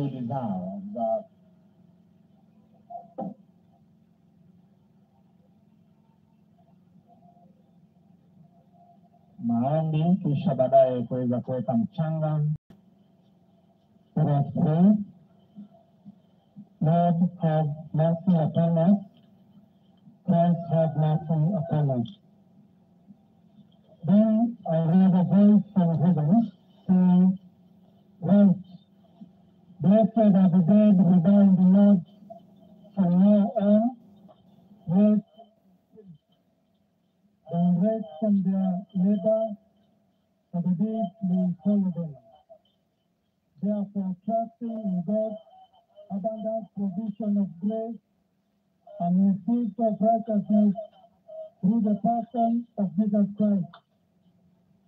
juhudi zao za maombi, kisha baadaye kuweza kuweka mchanga. Let us pray. Lord, have mercy upon us. Christ, have mercy upon us. Then I heard a voice from heaven saying, "Wait, blessed are the dead who die in the Lord from now on. Rest and rest from their labor, for the deed may follow them. Therefore, trusting in God's abundant provision of grace and His gift of righteousness through the person of Jesus Christ,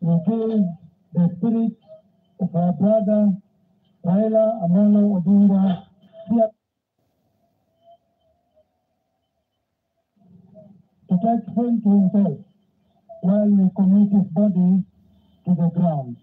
we give the spirit of our brother Raila Amolo Odinga here to take him to himself while we commit his body to the ground."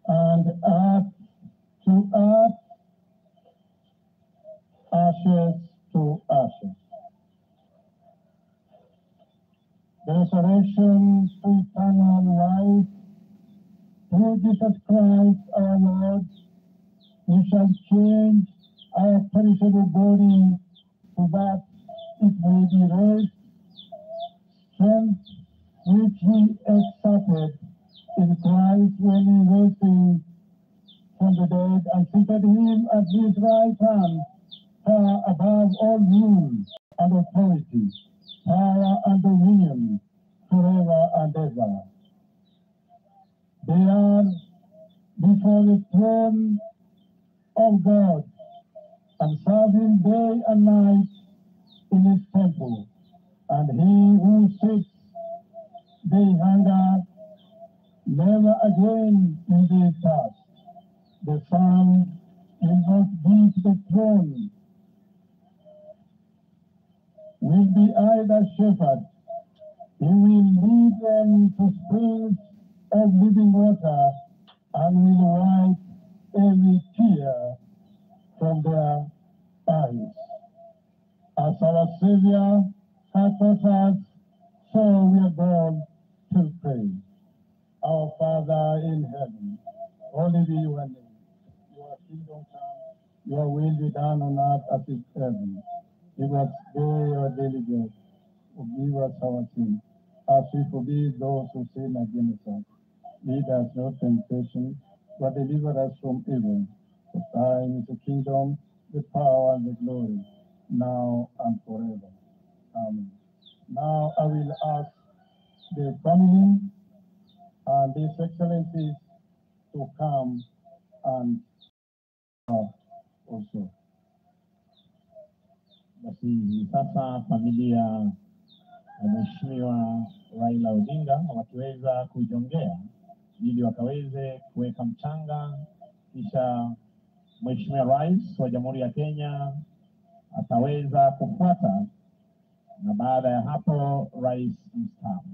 And earth to earth, ashes to ashes. Resurrection to eternal life, through Jesus Christ our Lord, we shall change our perishable body so that it may be raised, strength which He exerted in Christ when He raised Him from the dead and seated Him at His right hand, far above all rule and authority, power and dominion, forever and ever. They are before the throne of God and serve Him day and night in His temple. And He who sits, they hunger, never again will they thirst. The Son will not beat the throne, will be either shepherd. He will lead them to springs of living water and will wipe every tear from their eyes. As our Savior has taught us, so we are born to pray. Our Father in heaven, holy be your name. Your kingdom come, your will be done on earth as it is in heaven. Give us today our daily bread. Forgive us our sins, as we forgive those who sin against us. Lead us not to temptation, but deliver us from evil. For thine is the kingdom, the power, and the glory, now and forever. Amen. Now I will ask the family and His Excellencies to come and also. Basi hivi sasa familia ya Mheshimiwa Raila Odinga wakiweza kujongea ili wakaweze kuweka mchanga, kisha Mheshimiwa Rais wa Jamhuri ya Kenya ataweza kufuata, na baada ya hapo Rais mstaafu.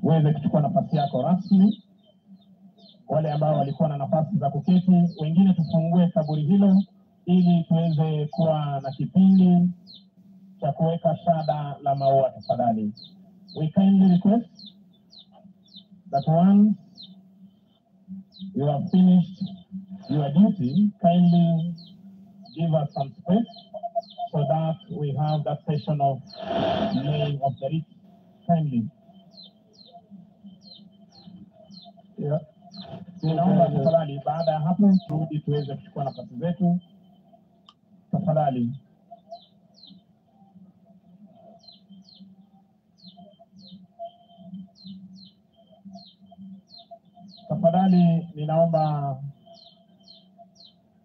uweze kuchukua nafasi yako rasmi. Wale ambao walikuwa na nafasi za kuketi, wengine tufungue kaburi hilo ili tuweze kuwa na kipindi cha kuweka shada la maua tafadhali. We kindly request that once you have finished your duty, kindly give us some space so that we have that session of laying of the wreath. Kindly. Yeah. Ninaomba tafadhali, baada ya hapo turudi tuweze kuchukua nafasi zetu. Tafadhali. Tafadhali ninaomba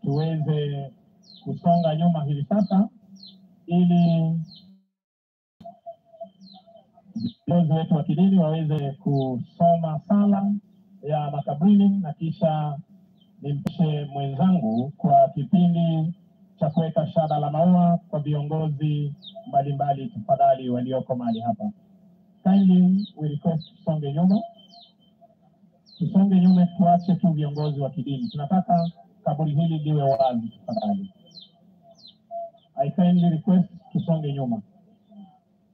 tuweze kusonga nyuma hivi sasa ili viongozi wetu wa kidini waweze kusoma sala ya makaburini, na kisha nimpishe mwenzangu kwa kipindi cha kuweka shada la maua kwa viongozi mbalimbali tafadhali walioko mahali hapa. Kindly we request tusonge nyuma. Tusonge nyuma, tuache tu viongozi wa kidini. Tunataka kaburi hili liwe wazi tafadhali. I kindly request tusonge nyuma.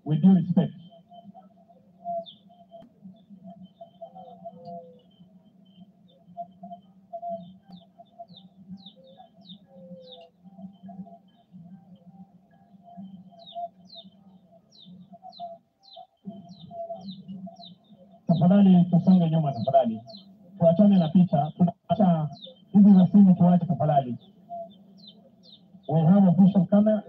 With due respect. Tafadhali tusonge nyuma tafadhali. Tuachane na picha, tunaacha hizi za simu tuache tafadhali. We have official camera.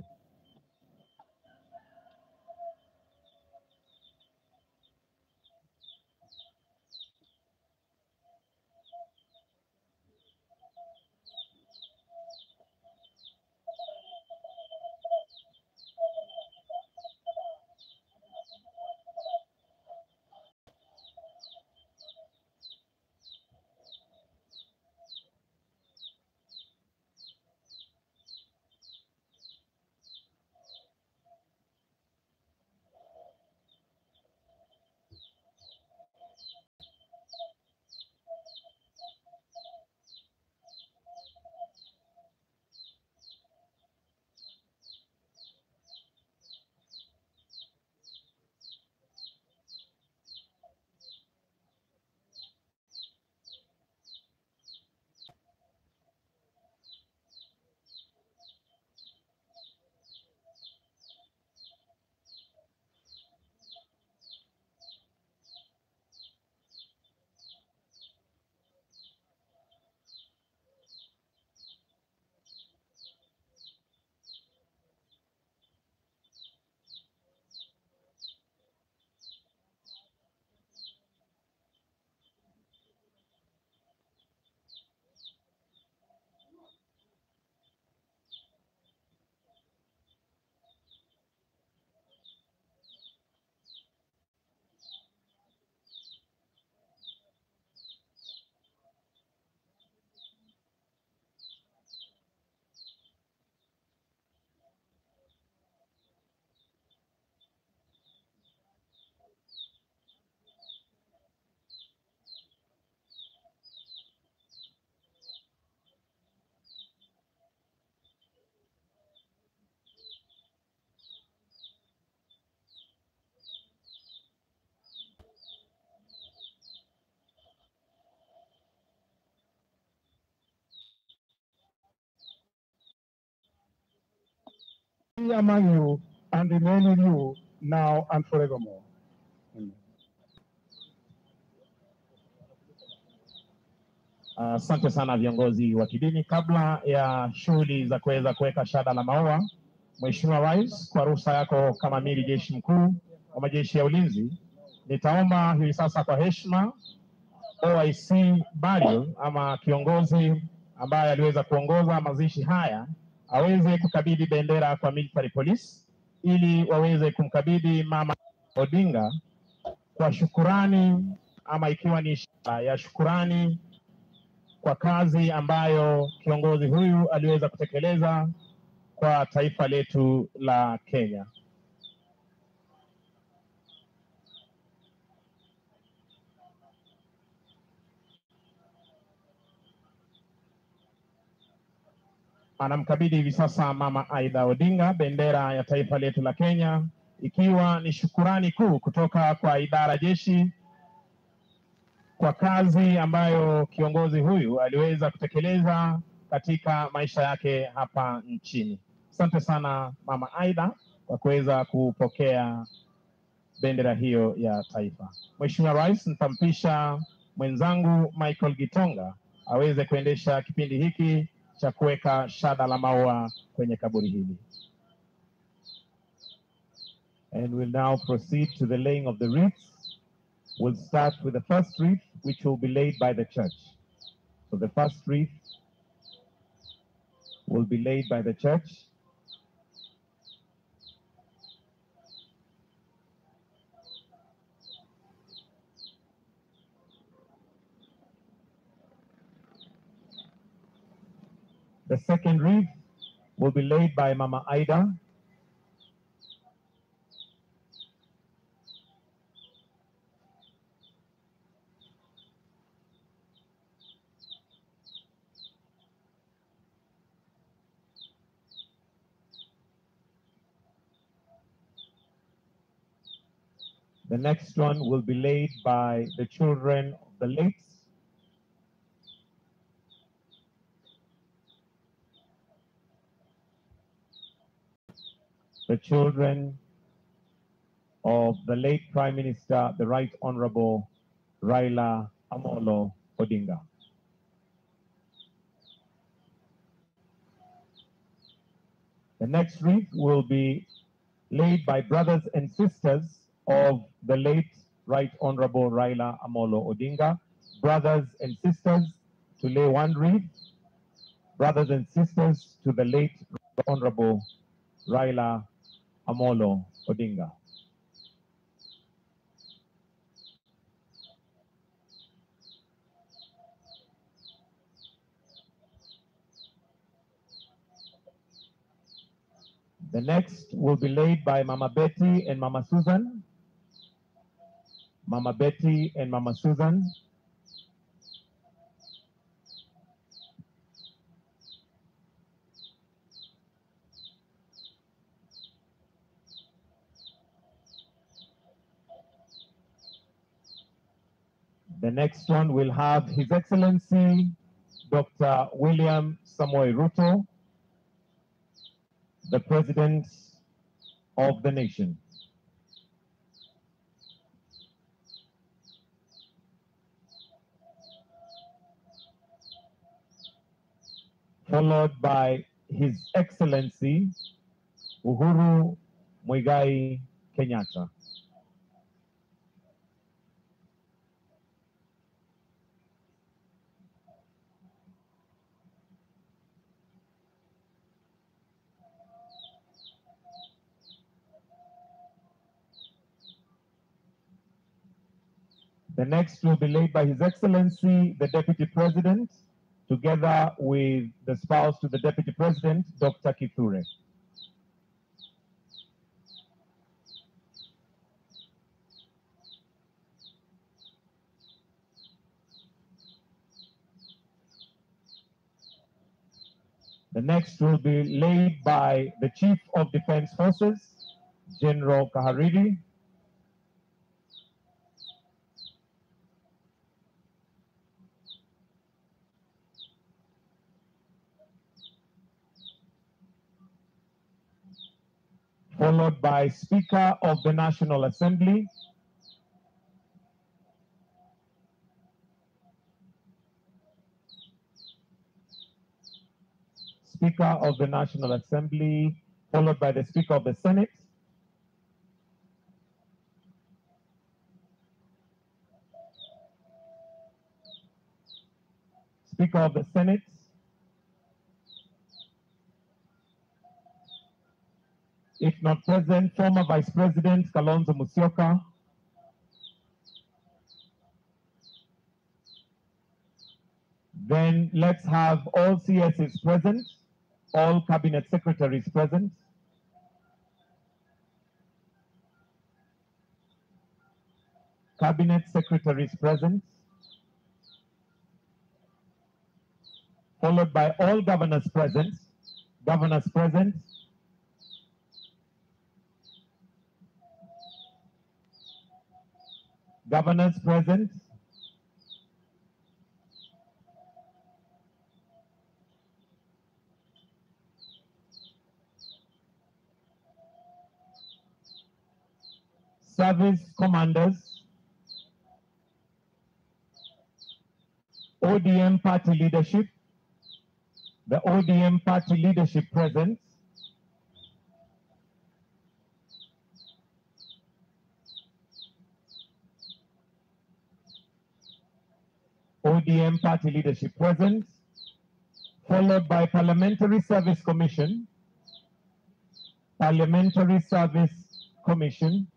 Be among you and remain with you now and forevermore. Asante sana viongozi wa kidini. Kabla ya shughuli za kuweza kuweka shada la maua, Mheshimiwa Rais, kwa ruhusa yako kama amiri jeshi mkuu wa majeshi ya ulinzi, nitaomba hivi sasa kwa heshima OIC Bario ama kiongozi ambaye aliweza kuongoza mazishi haya aweze kukabidhi bendera kwa military police ili waweze kumkabidhi Mama Odinga kwa shukurani, ama ikiwa ni ishara ya shukurani kwa kazi ambayo kiongozi huyu aliweza kutekeleza kwa taifa letu la Kenya. anamkabidhi hivi sasa Mama Aida Odinga bendera ya taifa letu la Kenya, ikiwa ni shukurani kuu kutoka kwa idara jeshi kwa kazi ambayo kiongozi huyu aliweza kutekeleza katika maisha yake hapa nchini. Asante sana Mama Aida kwa kuweza kupokea bendera hiyo ya taifa. Mheshimiwa Rais, nitampisha mwenzangu Michael Gitonga aweze kuendesha kipindi hiki cha kuweka shada la maua kwenye kaburi hili. And we'll now proceed to the laying of the wreaths. We'll start with the first wreath, which will be laid by the church. So the first wreath will be laid by the church. The second wreath will be laid by Mama Aida. The next one will be laid by the children of the late. The children of the late Prime Minister, the Right Honorable Raila Amolo Odinga. The next wreath will be laid by brothers and sisters of the late Right Honorable Raila Amolo Odinga. Brothers and sisters to lay one wreath. Brothers and sisters to the late Right Honorable Raila Amolo Odinga. The next will be laid by Mama Betty and Mama Susan. Mama Betty and Mama Susan. The next one will have His Excellency Dr. William Samoei Ruto, the President of the nation. Followed by His Excellency Uhuru Muigai Kenyatta. The next will be laid by His Excellency, the Deputy President, together with the spouse to the Deputy President, Dr. Kithure. The next will be laid by the Chief of Defense Forces, General Kahariri. Followed by Speaker of the National Assembly, Speaker of the National Assembly, followed by the Speaker of the Senate, Speaker of the Senate, if not present, former Vice President Kalonzo Musyoka, then let's have all CSs present, all Cabinet Secretaries present, Cabinet Secretaries present, followed by all governors present, Governors present. Governors present. Service commanders. ODM party leadership. The ODM party leadership present. ODM party leadership present, followed by Parliamentary Service Commission. Parliamentary Service Commission.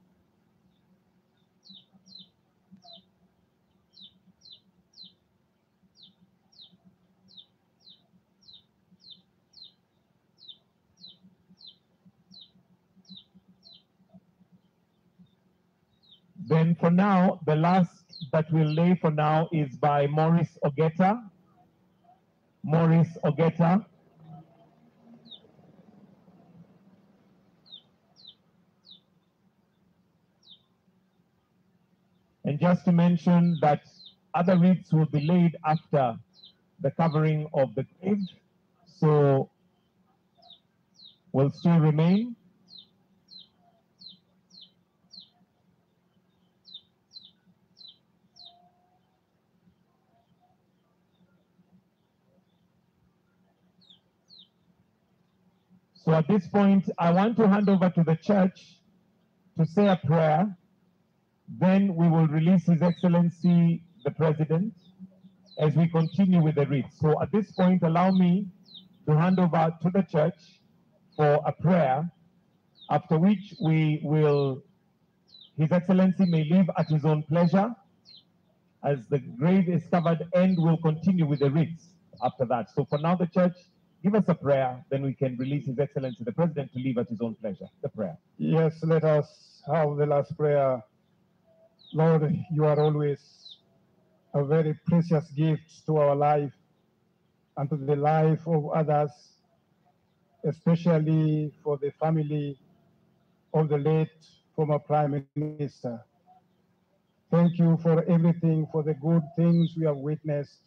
Then for now, the last that we'll lay for now is by Maurice Ogeta. Maurice Ogeta. And just to mention that other wreaths will be laid after the covering of the grave, so will still remain. So at this point, I want to hand over to the church to say a prayer. Then we will release His Excellency, the President, as we continue with the wreath. So at this point, allow me to hand over to the church for a prayer, after which His Excellency may leave at his own pleasure. As the grave is covered, and we'll continue with the wreaths after that. So for now, the church, give us a prayer, then we can release His Excellency, the President, to leave at his own pleasure. The prayer. Yes, let us have the last prayer. Lord, you are always a very precious gift to our life and to the life of others, especially for the family of the late former Prime Minister. Thank you for everything, for the good things we have witnessed,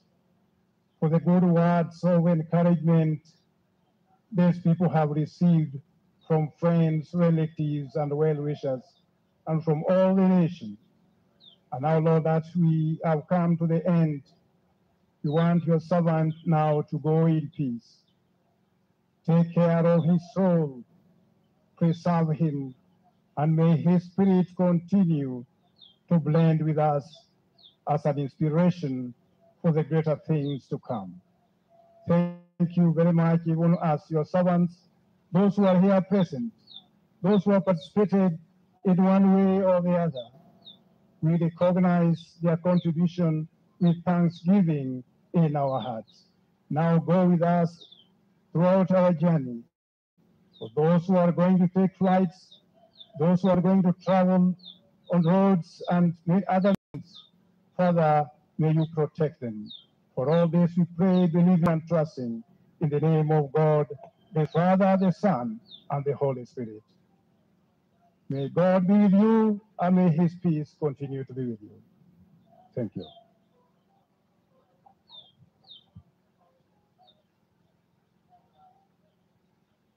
for the good words of encouragement these people have received from friends, relatives, and well-wishers, and from all the nations. And now, Lord, that we have come to the end, we want your servant now to go in peace. Take care of his soul, preserve him, and may his spirit continue to blend with us as an inspiration for the greater things to come. Thank you very much, even as your servants, those who are here present, those who have participated in one way or the other. We recognize their contribution with thanksgiving in our hearts. Now go with us throughout our journey. For those who are going to take flights, those who are going to travel on roads and other things, Father, may you protect them. For all this we pray, believing and trusting in the name of God, the Father, the Son, and the Holy Spirit. May God be with you, and may his peace continue to be with you. Thank you.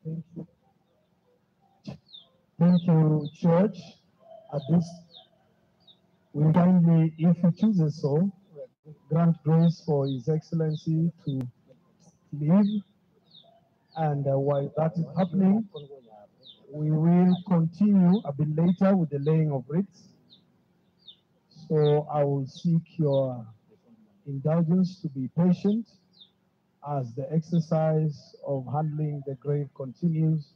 Thank you. Thank you, Church. At this, we kindly, if he chooses so, grant grace for His Excellency to leave. And while that is happening, we will continue a bit later with the laying of wreaths. So I will seek your indulgence to be patient as the exercise of handling the grave continues.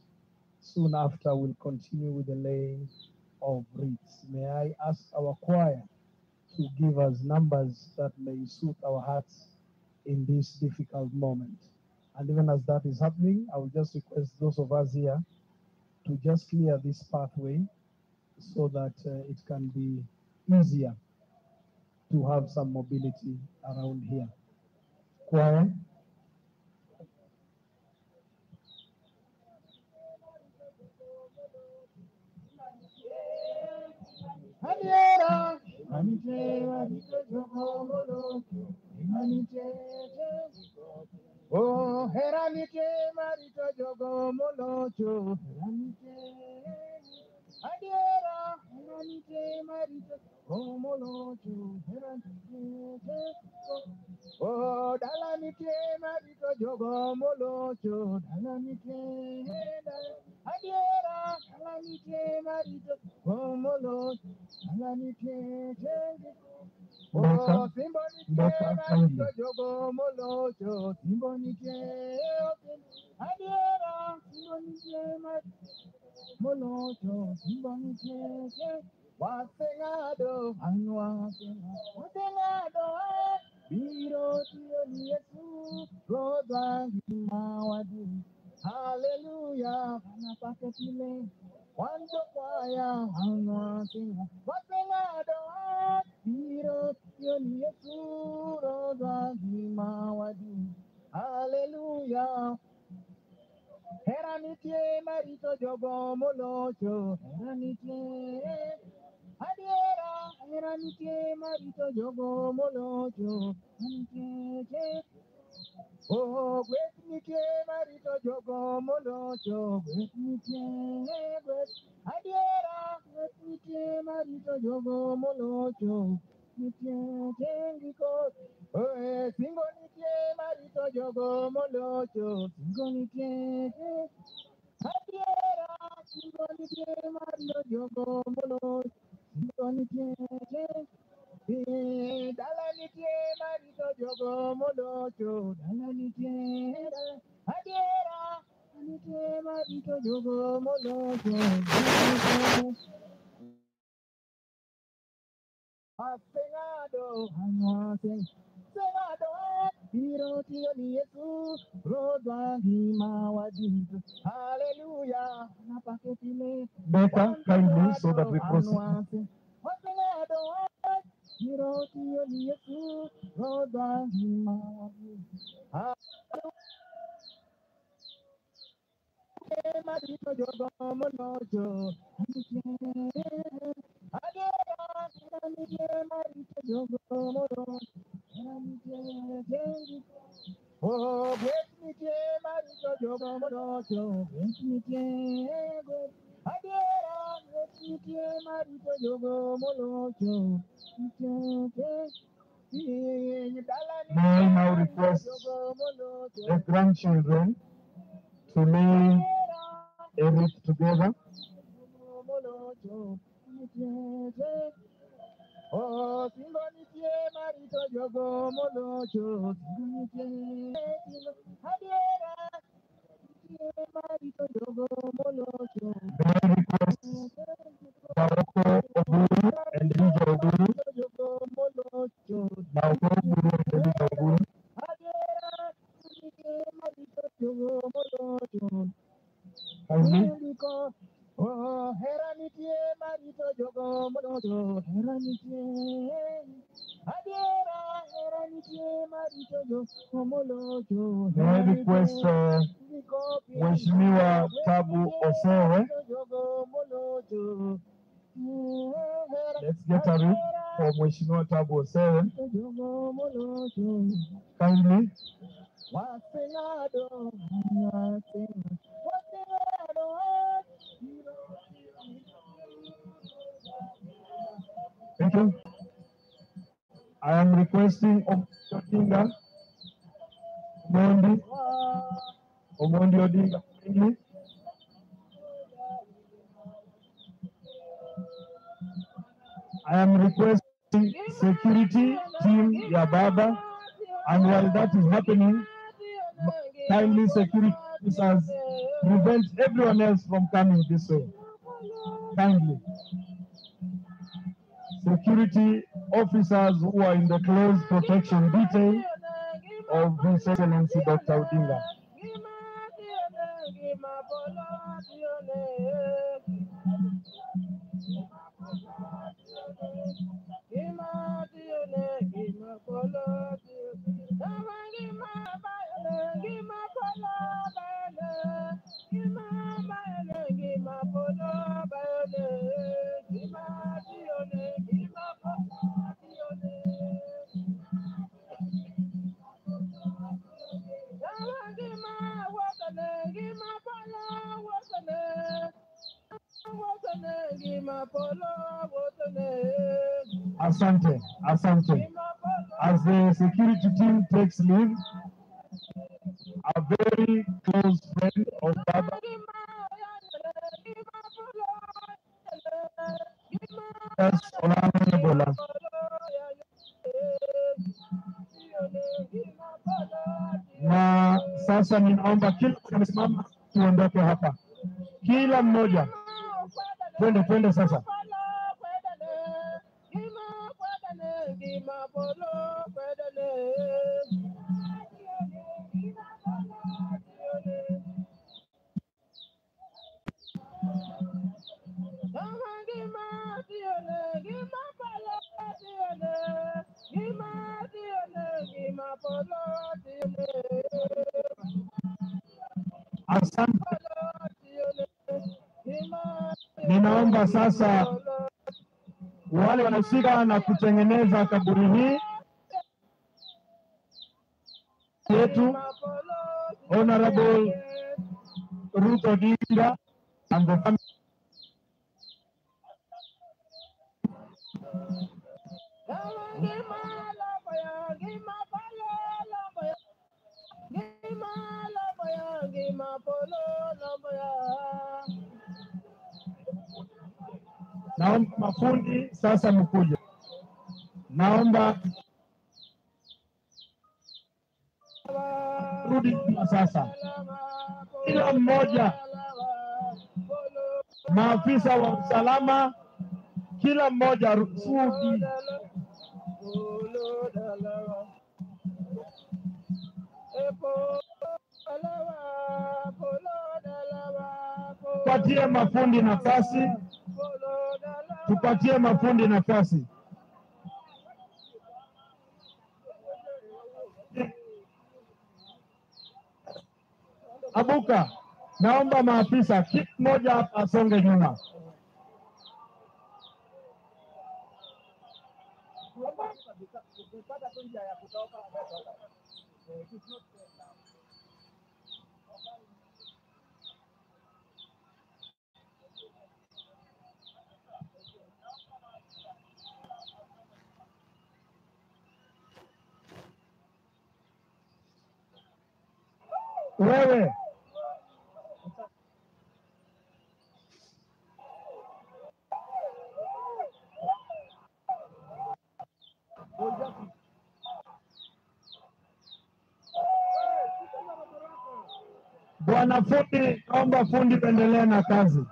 Soon after, we'll continue with the laying of wreaths. May I ask our choir to give us numbers that may suit our hearts in this difficult moment. And even as that is happening, I will just request those of us here to just clear this pathway so that it can be easier to have some mobility around here. Choir. Adiera, Manite, Marito Jogomolo, Manite, oh, Heranite, Marito Jogomolo, Heranite, Adiera, Heranite, Marito Jogomolo, Heranite, oh, Dalanite, Marito Jogomolo, Dalanite, Adiera, Dalanite, Marito Jogomolo, oh, Simbonite, Marito Jogomolo, Simbonite, Adiera, Simbonite, Marito Simbonite, Wasengado, Wasengado, Biro Tio Yesu, Rodwa Mawadi, Hallelujah, Anapaketile, Wanto Kwaya, Wasengado, Biro Tio Yesu, Rodwa Mawadi, Hallelujah. Heranitie Marito Jogomolo, Heranitie, Adiera, Heranitie Marito Jogomolo, Heranitie, oh, Westnitie Marito Jogomolo, Westnitie, Adiera, Westnitie Marito Jogomolo, Westnitie, oh, Singonitie Marito Jogomolo, Singonitie, Adiera, Singonitie Marito Jogomolo, Singonitie, Dalanitie Marito Jogomolo, Dalanitie, Adiera, Dalanitie Marito Jogomolo, Dalanitie, Asengado, Senado, Piro Tio Yesu, Rodwa Mawadi, Hallelujah, Napaketile, Better, kindly, so that we proceed. Asengado, Piro Tio Yesu, Rodwa Mawadi, Marito Jogomolo, Adiera, Marito Jogomolo, oh, bless me, Marito Jogomolo, bless me, Adiera, bless me, Marito Jogomolo, May I now request the grandchildren to lay a wreath together. Oh, Simbonitie Marito Jogomolo, Simbonitie, Adiera, Marito Jogomolo, May I request Baroko Oburu and Elijah Oburu. Baroko Oburu and Elijah Oburu. Adiera, Marito Jogomolo, Kindly. oh, Heranitie Marito Jogomolo, Heranitie, Adiera, Heranitie Marito Jogomolo, May I request Mheshimiwa Tabu Osewe. Let's get a wreath for Mheshimiwa Tabu Osewe. Kindly. Thank you. I am requesting Odinga, Omondi Odinga, kindly. I am requesting security team Yababa, and while that is happening, kindly security officers prevent everyone else from coming this way. Kindly. Security officers who are in the close protection detail of His Excellency Dr. Odinga. Asante, asante. As the security team takes leave, a very close friend of Baba, yes, Olana. Na sasa ninaomba kila mmoja amesimama tuondoke hapa. Kila mmoja. Twende sasa. Asante. Ninaomba sasa wale wanahusika na kutengeneza kaburi hii yetu, Honorable Ruth Odinga and the family. Naomba mafundi sasa mkuje. Naomba rudi sasa. Kila mmoja, maafisa wa usalama, kila mmoja rudi. Tupatie mafundi nafasi. Tupatie mafundi nafasi. Abuka, naomba maafisa kila mmoja hapa asonge nyuma. Wewe bwana fundi, naomba fundi endelee na kazi.